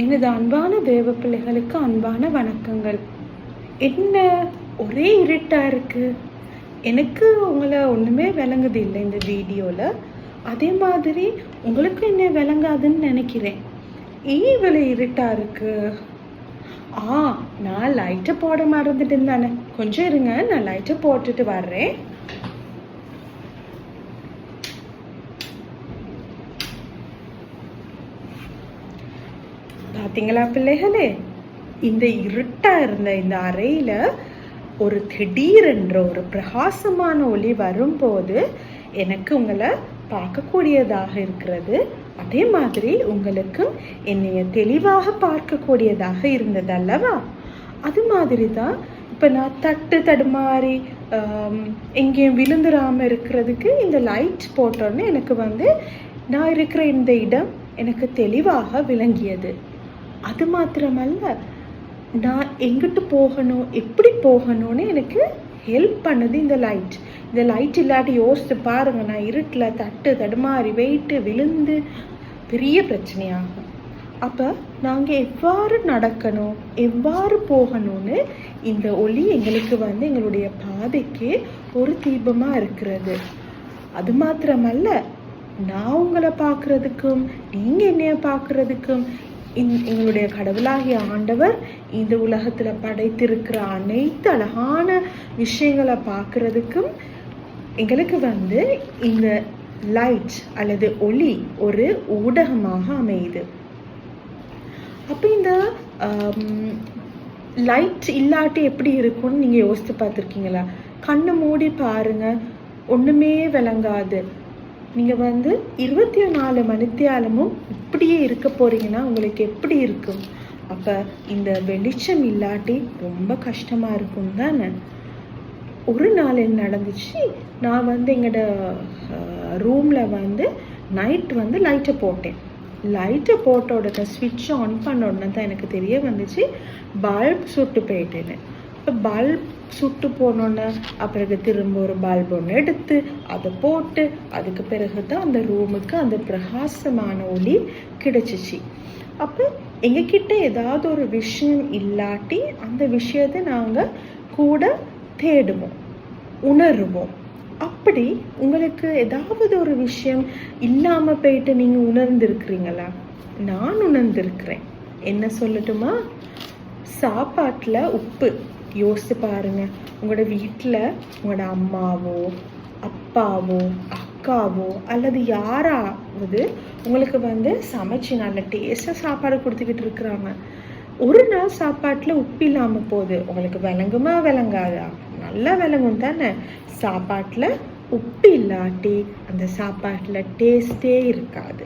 எனது அன்பான தேவ பிள்ளைகளுக்கு அன்பான வணக்கங்கள். என்ன ஒரே இருட்டா இருக்கு? எனக்கு உங்களை ஒன்றுமே விளங்குது இல்லை இந்த வீடியோவில். அதே மாதிரி உங்களுக்கு என்ன விளங்காதுன்னு நினைக்கிறேன். ஏன் இவ்வளோ இருட்டா இருக்கு? நான் லைட்டை போட மறந்துட்டேன் தானே. கொஞ்சம் இருங்க, நான் லைட்டை போட்டுட்டு வர்றேன். பார்த்தீங்களா பிள்ளைகளே, இந்த இருட்டா இருந்த இந்த அறையில ஒரு திடீரென்ற ஒரு பிரகாசமான ஒளி வரும்போது எனக்கு உங்களை பார்க்கக்கூடியதாக இருக்கிறது. அதே மாதிரி உங்களுக்கும் என்னைய தெளிவாக பார்க்கக்கூடியதாக இருந்தது அல்லவா? அது மாதிரி தான் இப்போ நான் தடுமாறி எங்கேயும் விழுந்துடாமல் இருக்கிறதுக்கு இந்த லைட் போட்டோன்னு எனக்கு நான் இருக்கிற இந்த இடம் எனக்கு தெளிவாக விளங்கியது. அது மாத்திரமல்ல, நான் எங்கிட்டு போகணும், எப்படி போகணும்னு எனக்கு ஹெல்ப் பண்ணுது இந்த லைட். இந்த லைட் இல்லாட்டி யோசித்து பாருங்கள், நான் இருட்டில் தடுமாறி வெயிட்டு விழுந்து பெரிய பிரச்சனையாகும். அப்போ நாங்கள் எவ்வாறு நடக்கணும், எவ்வாறு போகணும்னு இந்த ஒளி எங்களுக்கு எங்களுடைய பாதைக்கு ஒரு தீபமாக இருக்கிறது. அது மாத்திரமல்ல, நான் உங்களை பார்க்குறதுக்கும் நீங்கள் என்னைய பார்க்குறதுக்கும் எங்களுடைய கடவுளாகிய ஆண்டவர் இந்த உலகத்தில் படைத்திருக்கிற அனைத்து அழகான விஷயங்களை பார்க்கறதுக்கும் எங்களுக்கு இந்த லைட் அல்லது ஒளி ஒரு ஊடகமாக அமையுது. அப்போ இந்த லைட் இல்லாட்டி எப்படி இருக்கும்னு நீங்கள் யோசித்து பார்த்துருக்கீங்களா? கண்ணை மூடி பாருங்க, ஒன்றுமே விளங்காது. நீங்கள் 24 மணித்தியாலமும் இப்படியே இருக்க போறீங்கன்னா உங்களுக்கு எப்படி இருக்கும்? அப்போ இந்த வெளிச்சம் இல்லாட்டி ரொம்ப கஷ்டமாக இருக்கும் தானே. ஒரு நாள் என்ன நடந்துச்சு, நான் எங்களோட ரூமில் நைட் லைட்டை போட்டேன். லைட்டை போட்ட உடனே ஸ்விட்ச் ஆன் பண்ண உடனே தான் எனக்கு தெரிய வந்துச்சு பல்ப் சுட்டு போயிட்டேன்னு. இப்போ பல்ப் சுட்டு போனோன்னே அப்புறம் திரும்ப ஒரு பல்ப் ஒன்று எடுத்து அதை போட்டு அதுக்கு பிறகு தான் அந்த ரூமுக்கு அந்த பிரகாசமான ஒளி கிடைச்சிச்சு. அப்போ எங்ககிட்ட ஏதாவது ஒரு விஷயம் இல்லாட்டி அந்த விஷயத்தை நாங்கள் கூட தேடுவோம், உணருவோம். அப்படி உங்களுக்கு ஏதாவது ஒரு விஷயம் இல்லாமல் போயிட்டு நீங்கள் உணர்ந்திருக்கிறீங்களா? நான் உணர்ந்திருக்கிறேன். என்ன சொல்லட்டுமா? சாப்பாட்டில் உப்பு. யோசித்து பாருங்க, உங்களோட வீட்டில் உங்களோட அம்மாவோ அப்பாவோ அக்காவோ அல்லது யாராவது உங்களுக்கு சமைச்சு நல்ல டேஸ்டாக சாப்பாடு கொடுத்துக்கிட்டு இருக்கிறாங்க. ஒரு நாள் சாப்பாட்டில் உப்பு இல்லாமல் போகுது, உங்களுக்கு விளங்குமா விளங்காதா? நல்லா விளங்கும் தானே. சாப்பாட்டில் உப்பு இல்லாட்டி அந்த சாப்பாட்டில் டேஸ்டே இருக்காது.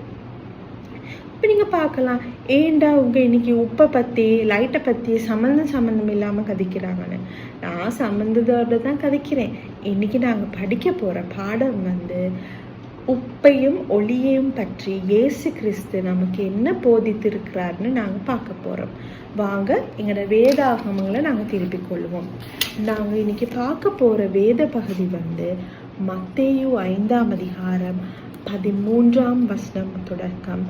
இப்போ நீங்கள் பார்க்கலாம், ஏண்டா இன்னைக்கு உப்பை பற்றி லைட்டை பற்றி சம்மந்தம் இல்லாமல் கதைக்கிறாங்கன்னு. நான் சம்மந்தத்தோடு தான் கதைக்கிறேன். இன்னைக்கு நாங்கள் படிக்க போகிற பாடம் உப்பையும் ஒளியையும் பற்றி இயேசு கிறிஸ்து நமக்கு என்ன போதித்திருக்கிறாருன்னு நாங்கள் பார்க்க போகிறோம். வாங்க எங்களோட வேதாகமங்களை நாங்கள் திருப்பிக் கொள்வோம். நாங்கள் இன்னைக்கு பார்க்க போகிற வேத பகுதி மத்தேயு 5ஆம் அதிகாரம் 13ஆம் வசனம் தொடக்கம்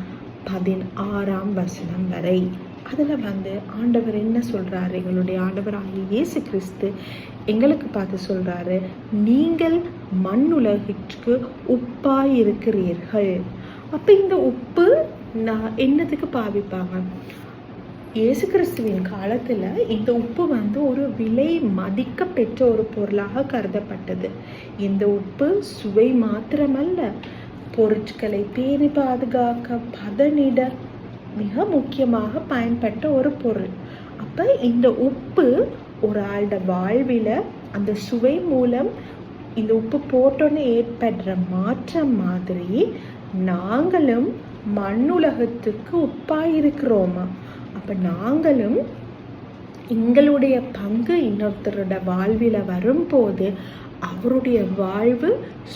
16ஆம் வசனம் வரை. அதில் ஆண்டவர் என்ன சொல்கிறாரு? எங்களுடைய ஆண்டவராகிய இயேசு கிறிஸ்து எங்களுக்கு பார்த்து சொல்கிறாரு, நீங்கள் மண் உலகிற்கு உப்பாய் இருக்கிறீர்கள். அப்போ இந்த உப்பு என்னத்துக்கு பாவிப்பாங்க? இயேசு கிறிஸ்துவின் காலத்தில் இந்த உப்பு ஒரு விலை மதிக்க பெற்ற ஒரு பொருளாக கருதப்பட்டது. இந்த உப்பு சுவை மாத்திரமல்ல, பொருட்களை பேணி பாதுகாக்க பதனிட மிக முக்கியமாக பயன்பட்ட ஒரு பொருள். அப்போ இந்த உப்பு ஒரு ஆளோட வாழ்வில் அந்த சுவை மூலம் இந்த உப்பு போட்டோன்னு ஏற்படுற மாற்றம் மாதிரி நாங்களும் மண்ணுலகத்துக்கு உப்பாயிருக்கிறோமா? அப்போ நாங்களும் எங்களுடைய பங்கு இன்னொருத்தரோட வாழ்வில் வரும்போது அவருடைய வாழ்வு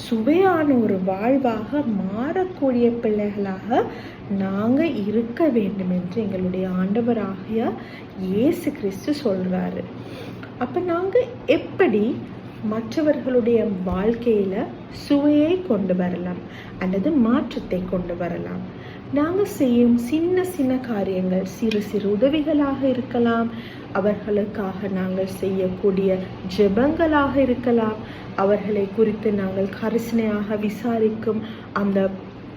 சுவையான ஒரு வாழ்வாக மாறக்கூடிய பிள்ளைகளாக நாங்கள் இருக்க வேண்டும் என்று எங்களுடைய ஆண்டவராகிய இயேசு கிறிஸ்து சொல்கிறாரு. அப்போ நாங்கள் எப்படி மற்றவர்களுடைய வாழ்க்கையில் சுவையை கொண்டு வரலாம் அல்லது மாற்றத்தை கொண்டு வரலாம்? நாங்கள் செய்யும் சின்ன சின்ன காரியங்கள் சிறு சிறு உதவிகளாக இருக்கலாம், அவர்களுக்காக நாங்கள் செய்யக்கூடிய ஜெபங்களாக இருக்கலாம், அவர்களை குறித்து நாங்கள் கரிசனையாக விசாரிக்கும் அந்த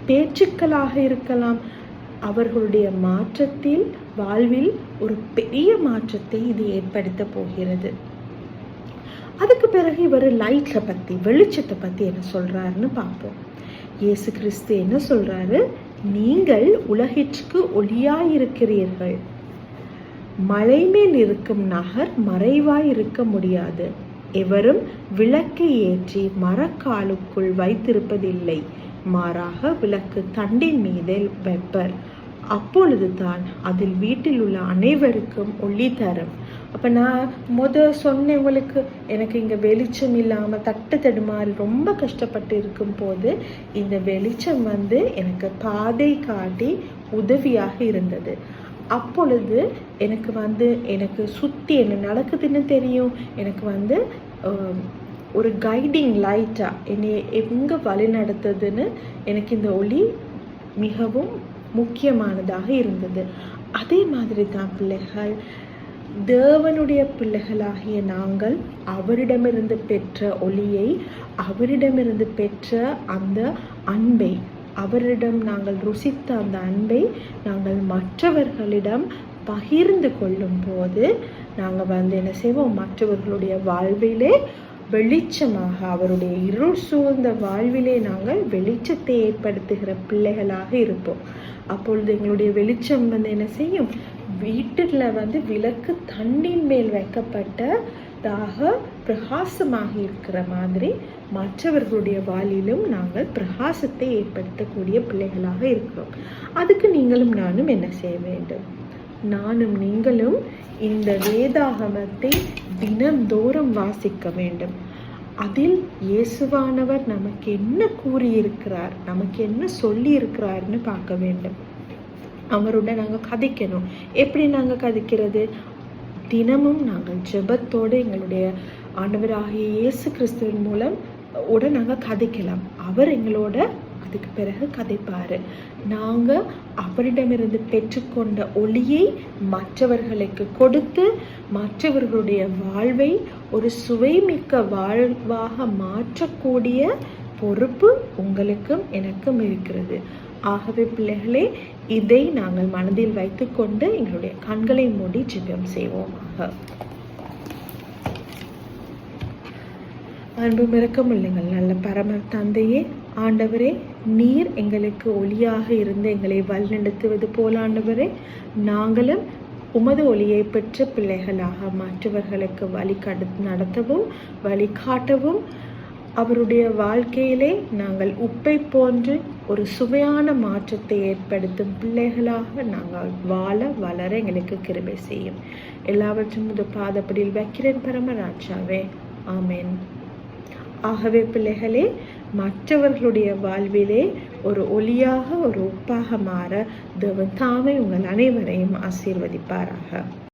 பேச்சுக்களாக இருக்கலாம். அவர்களுடைய மாற்றத்தில் வாழ்வில் ஒரு பெரிய மாற்றத்தை இது ஏற்படுத்த போகிறது. அதுக்கு பிறகு இவர் லைட்ல பத்தி, வெளிச்சத்தை பத்தி என்ன சொல்றாருன்னு பார்ப்போம். இயேசு கிறிஸ்து என்ன சொல்றாரு? நீங்கள் உலகிற்கு ஒளியாயிருக்கிறீர்கள். மலை மேல் இருக்கும் நகர் மறைவாய் இருக்க முடியாது. எவரும் விளக்கை ஏற்றி மரக்காலுக்குள் வைத்திருப்பதில்லை, மாறாக விளக்கு தண்டின் மீதே வைப்பர். அப்பொழுதுதான் அதில் வீட்டில் உள்ள அனைவருக்கும் ஒளி தரும். அப்போ நான் சொன்னேன் உங்களுக்கு, எனக்கு இங்கே வெளிச்சம் இல்லாமல் தட்டு தடுமாறி ரொம்ப கஷ்டப்பட்டு இருக்கும் போது இந்த வெளிச்சம் எனக்கு பாதை காட்டி உதவியாக இருந்தது. அப்பொழுது எனக்கு சுற்றி என்ன நடக்குதுன்னு தெரியும். எனக்கு ஒரு கைடிங் லைட்டாக என்னை எங்கே வழி நடத்துதுன்னு எனக்கு இந்த ஒளி மிகவும் முக்கியமானதாக இருந்தது. அதே மாதிரி தான் பிள்ளைகள், தேவனுடைய பிள்ளைகளாகிய நாங்கள் அவரிடமிருந்து பெற்ற ஒளியை, அவரிடமிருந்து பெற்ற அந்த அன்பை, அவரிடம் நாங்கள் ருசித்த அந்த அன்பை நாங்கள் மற்றவர்களிடம் பகிர்ந்து கொள்ளும் போது நாங்கள் என்ன செய்வோம்? மற்றவர்களுடைய வாழ்விலே வெளிச்சமாக, அவருடைய இருள் சூழ்ந்த வாழ்விலே நாங்கள் வெளிச்சத்தை ஏற்படுத்துகிற பிள்ளைகளாக இருப்போம். அப்பொழுது எங்களுடைய வெளிச்சம் என்ன செய்யும்? வீட்டில் விளக்கு தண்டின் மேல் வைக்கப்பட்டதாக பிரகாசமாக இருக்கிற மாதிரி மற்றவர்களுடைய வாழ்விலும் நாங்கள் பிரகாசத்தை ஏற்படுத்தக்கூடிய பிள்ளைகளாக இருக்கிறோம். அதுக்கு நீங்களும் நானும் என்ன செய்ய வேண்டும்? நானும் நீங்களும் இந்த வேதாகமத்தை தினந்தோறும் வாசிக்க வேண்டும். அதில் இயேசுவானவர் நமக்கு என்ன கூறியிருக்கிறார், நமக்கு என்ன சொல்லி இருக்கிறார்னு பார்க்க வேண்டும். அவருடன் நாங்கள் கதைக்கணும். எப்படி நாங்கள் கதைக்கிறது? தினமும் நாங்கள் ஜெபத்தோடு எங்களுடைய ஆண்டவராகிய இயேசு கிறிஸ்துவின் மூலம் நாங்கள் கதைக்கலாம். அவர் எங்களோட அதுக்கு பிறகு கதைப்பாரு. நாங்கள் அவரிடமிருந்து பெற்றுக்கொண்ட ஒளியை மற்றவர்களுக்கு கொடுத்து மற்றவர்களுடைய வாழ்வை ஒரு சுவைமிக்க வாழ்வாக மாற்றக்கூடிய பொறுப்பு உங்களுக்கும் எனக்கும் இருக்கிறது. ஆகவே பிள்ளைகளே, இதை நாங்கள் மனதில் வைத்துக்கொண்டு எங்களுடைய கண்களை மூடி ஜெபம் செய்வோமாக. அன்பும் இரக்கமுள்ளங்கள் நல்ல பரம தந்தையே, ஆண்டவரே, நீர் எங்களுக்கு ஒளியாக இருந்து எங்களை வழிநடத்துவது போல ஆண்டவரே, நாங்களும் உமது ஒளியை பெற்ற பிள்ளைகளாக மற்றவர்களுக்கு நடத்தவும் வழிகாட்டவும், அவருடைய வாழ்க்கையிலே நாங்கள் உப்பை போன்று ஒரு சுவையான மாற்றத்தை ஏற்படுத்தும் பிள்ளைகளாக நாங்கள் வாழ வளர எங்களுக்கு கிருபை செய்யும். எல்லாவற்றும் முது பாதப்படியில் வைக்கிறேன் பரமராஜாவே, ஆமேன். ஆகவே பிள்ளைகளே, மற்றவர்களுடைய வாழ்விலே ஒரு ஒளியாக, ஒரு உப்பாக மாற தேவன் தாமே உங்கள் அனைவரையும் ஆசீர்வதிப்பாராக.